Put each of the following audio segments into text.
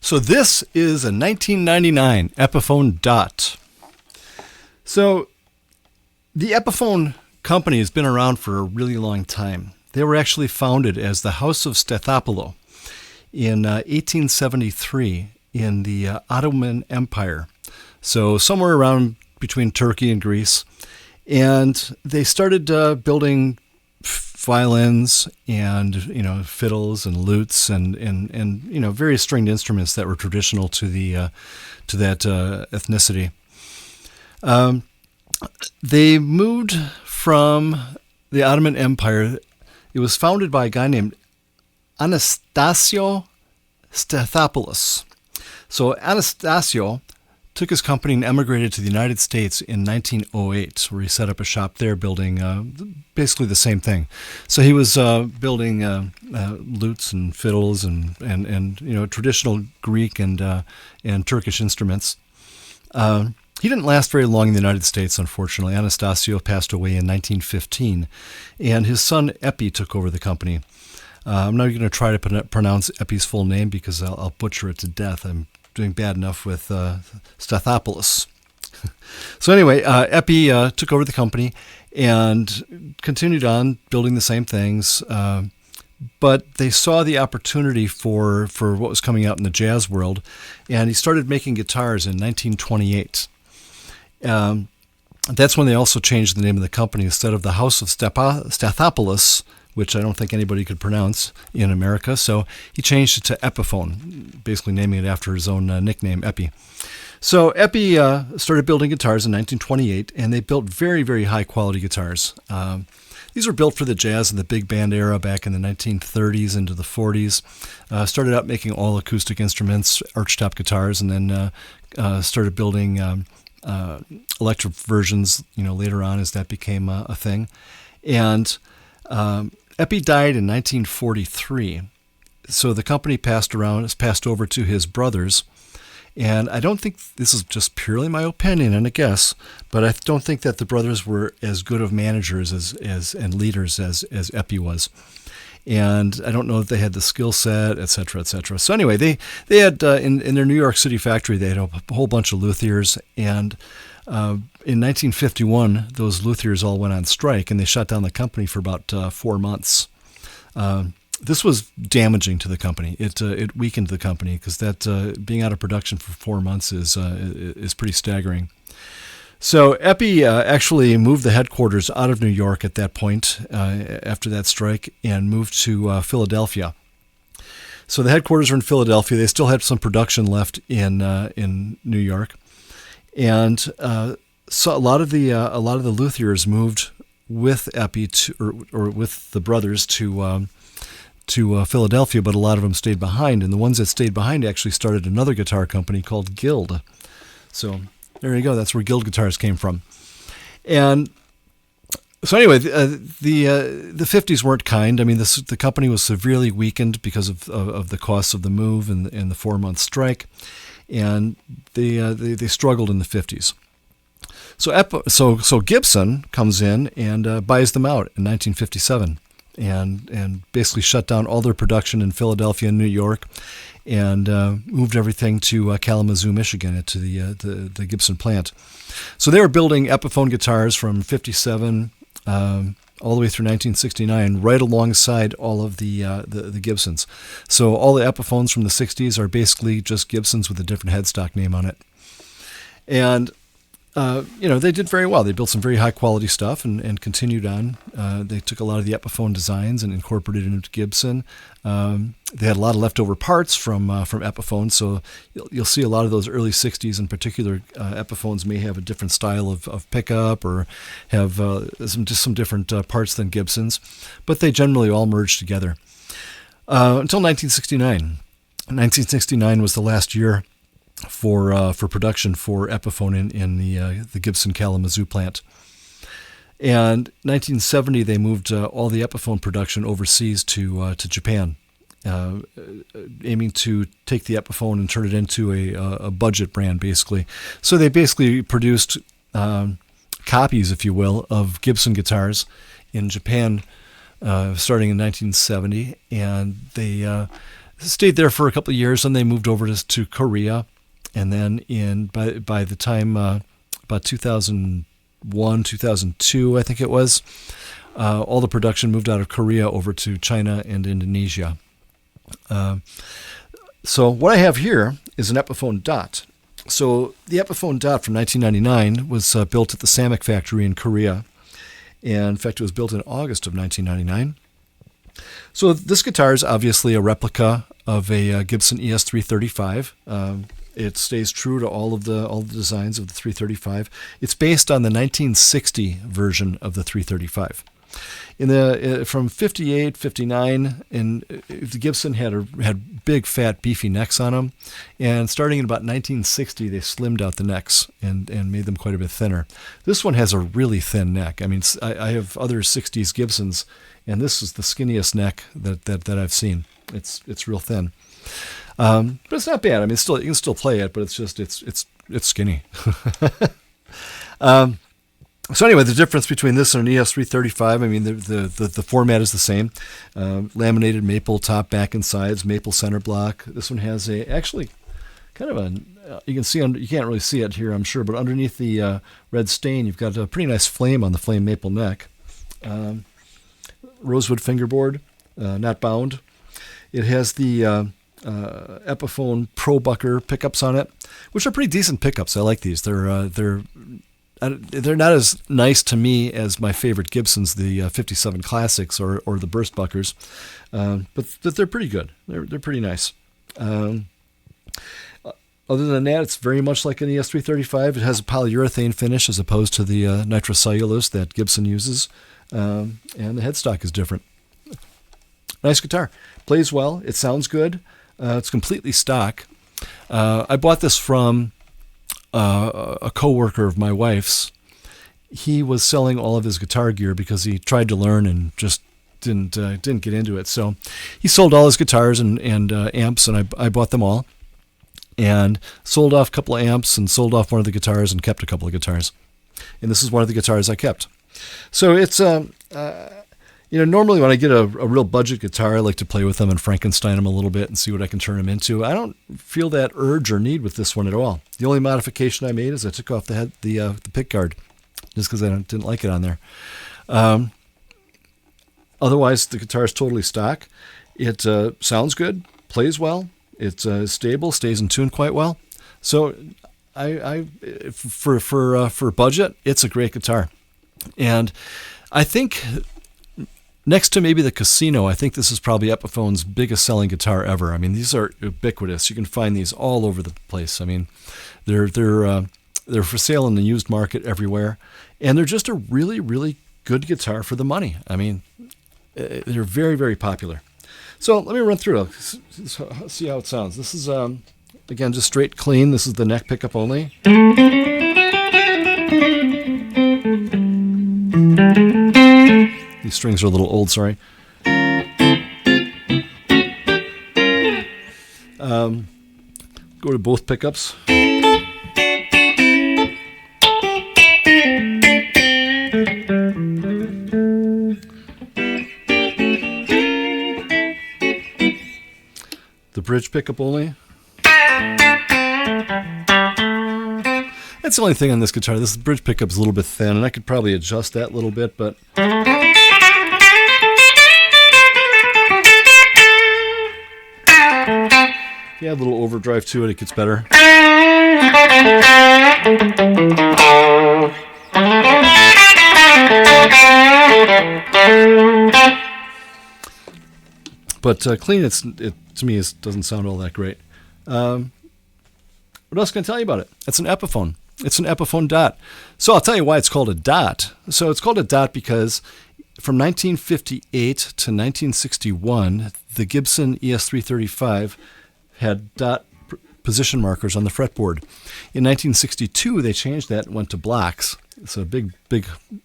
So this is a 1999 Epiphone Dot. So the Epiphone company has been around for a really long time. They were actually founded as the House of Stathopoulou in 1873 in the Ottoman Empire. So somewhere around between Turkey and Greece. And they started building violins and fiddles and lutes and various stringed instruments that were traditional to that ethnicity. They moved from the Ottoman Empire. It was founded by a guy named Anastasio Stathopoulos. So Anastasio took his company and emigrated to the United States in 1908, where he set up a shop there building basically the same thing. So he was building lutes and fiddles and traditional Greek and Turkish instruments. He didn't last very long in the United States, unfortunately. Anastasio passed away in 1915, and his son Epi took over the company. I'm not going to try to pronounce Epi's full name because I'll butcher it to death. I'm doing bad enough with Stathopoulos. So anyway, Epi took over the company and continued on building the same things, but they saw the opportunity for what was coming out in the jazz world, and he started making guitars in 1928. That's when they also changed the name of the company. Instead of the House of Stathopoulos, which I don't think anybody could pronounce in America, so he changed it to Epiphone, basically naming it after his own nickname, Epi. So Epi started building guitars in 1928, and they built very, very high-quality guitars. These were built for the jazz and the big band era back in the 1930s into the 40s. Started out making all acoustic instruments, archtop guitars, and then started building electric versions, later on as that became a thing. And Epi died in 1943, so the company passed over to his brothers, and I don't think, this is just purely my opinion and a guess, but I don't think that the brothers were as good of managers and leaders as Epi was, and I don't know if they had the skill set, etc., etc. So anyway, they had in their New York City factory, they had a whole bunch of luthiers, and in 1951, those luthiers all went on strike, and they shut down the company for about 4 months. This was damaging to the company. It weakened the company because that being out of production for 4 months is pretty staggering. So Epi actually moved the headquarters out of New York at that point after that strike and moved to Philadelphia. So the headquarters were in Philadelphia. They still had some production left in New York. And so a lot of the luthiers moved with Epi or with the brothers to Philadelphia, but a lot of them stayed behind. And the ones that stayed behind actually started another guitar company called Guild. So there you go. That's where Guild guitars came from. And so anyway, the 50s weren't kind. I mean, the company was severely weakened because of the costs of the move and the 4-month strike. And they struggled in the 50s. So Gibson comes in and buys them out in 1957, and basically shut down all their production in Philadelphia and New York, and moved everything to Kalamazoo, Michigan, to the Gibson plant. So they were building Epiphone guitars from 57 all the way through 1969, right alongside all of the Gibsons. So all the Epiphones from the 60s are basically just Gibsons with a different headstock name on it. And, they did very well. They built some very high-quality stuff and continued on. They took a lot of the Epiphone designs and incorporated it into Gibson. They had a lot of leftover parts from Epiphone, so you'll see a lot of those early 60s in particular Epiphones may have a different style of pickup or have some different parts than Gibsons, but they generally all merge together. until 1969. 1969 was the last year for production for Epiphone in the Gibson Kalamazoo plant. And 1970 they moved all the Epiphone production overseas to Japan, aiming to take the Epiphone and turn it into a budget brand, basically. So they basically produced copies, if you will, of Gibson guitars in Japan starting in 1970, and they stayed there for a couple of years, and they moved over to Korea, and then by the time about 2001, 2002, I think it was, all the production moved out of Korea over to China and Indonesia. So what I have here is an Epiphone Dot. So the Epiphone Dot from 1999 was built at the Samik factory in Korea. And in fact, it was built in August of 1999. So this guitar is obviously a replica of a Gibson ES335. It stays true to all the designs of the 335. It's based on the 1960 version of the 335. From 58, 59, and the Gibson had big, fat, beefy necks on them, and starting in about 1960, they slimmed out the necks and made them quite a bit thinner. This one has a really thin neck. I mean, I have other 60s Gibsons, and this is the skinniest neck that I've seen. It's real thin, but it's not bad. I mean, you can still play it, but it's just it's skinny. So anyway, the difference between this and an ES335, I mean, the format is the same. Laminated maple top, back, and sides, maple center block. This one has actually kind of you can see, you can't really see it here, I'm sure, but underneath the red stain, you've got a pretty nice flame on the flame maple neck. Rosewood fingerboard, not bound. It has the Epiphone Pro Bucker pickups on it, which are pretty decent pickups. I like these. They're not as nice to me as my favorite Gibsons, the 57 Classics or the Burst Buckers, but they're pretty good. They're pretty nice. Other than that, it's very much like an ES335. It has a polyurethane finish as opposed to the nitrocellulose that Gibson uses, and the headstock is different. Nice guitar. Plays well. It sounds good. It's completely stock. I bought this from a coworker of my wife's. He was selling all of his guitar gear because he tried to learn and just didn't get into it. So he sold all his guitars and amps, and I bought them all, and sold off a couple of amps and sold off one of the guitars and kept a couple of guitars. And this is one of the guitars I kept. So it's normally when I get a real budget guitar, I like to play with them and Frankenstein them a little bit and see what I can turn them into. I don't feel that urge or need with this one at all. The only modification I made is I took off the pick guard, just because I didn't like it on there. Otherwise, the guitar is totally stock. It sounds good, plays well. It's stable, stays in tune quite well. So, for budget, it's a great guitar. And I think, next to maybe the Casino, I think this is probably Epiphone's biggest selling guitar ever. I mean, these are ubiquitous. You can find these all over the place. I mean, they're for sale in the used market everywhere, and they're just a really, really good guitar for the money. I mean, they're very, very popular. So let me run through it. See how it sounds. This is again just straight clean. This is the neck pickup only. These strings are a little old, sorry. Go to both pickups. The bridge pickup only. That's the only thing on this guitar. This bridge pickup's a little bit thin, and I could probably adjust that a little bit, but if you add a little overdrive to it, it gets better. But clean, it to me doesn't sound all that great. What else can I tell you about it? It's an Epiphone. It's an Epiphone Dot. So I'll tell you why it's called a Dot. So it's called a Dot because From 1958 to 1961, the Gibson ES335 had dot position markers on the fretboard. In 1962, they changed that and went to blocks. So big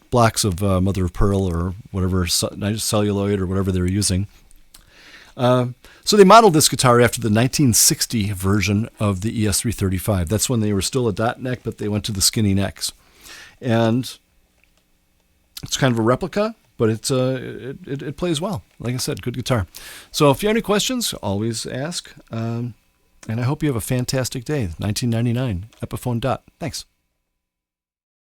blocks of mother of pearl or whatever, celluloid or whatever they were using. So they modeled this guitar after the 1960 version of the ES335. That's when they were still a dot neck, but they went to the skinny necks. And it's kind of a replica, but it plays well. Like I said, good guitar. So if you have any questions, always ask. And I hope you have a fantastic day. 1999, Epiphone Dot. Thanks.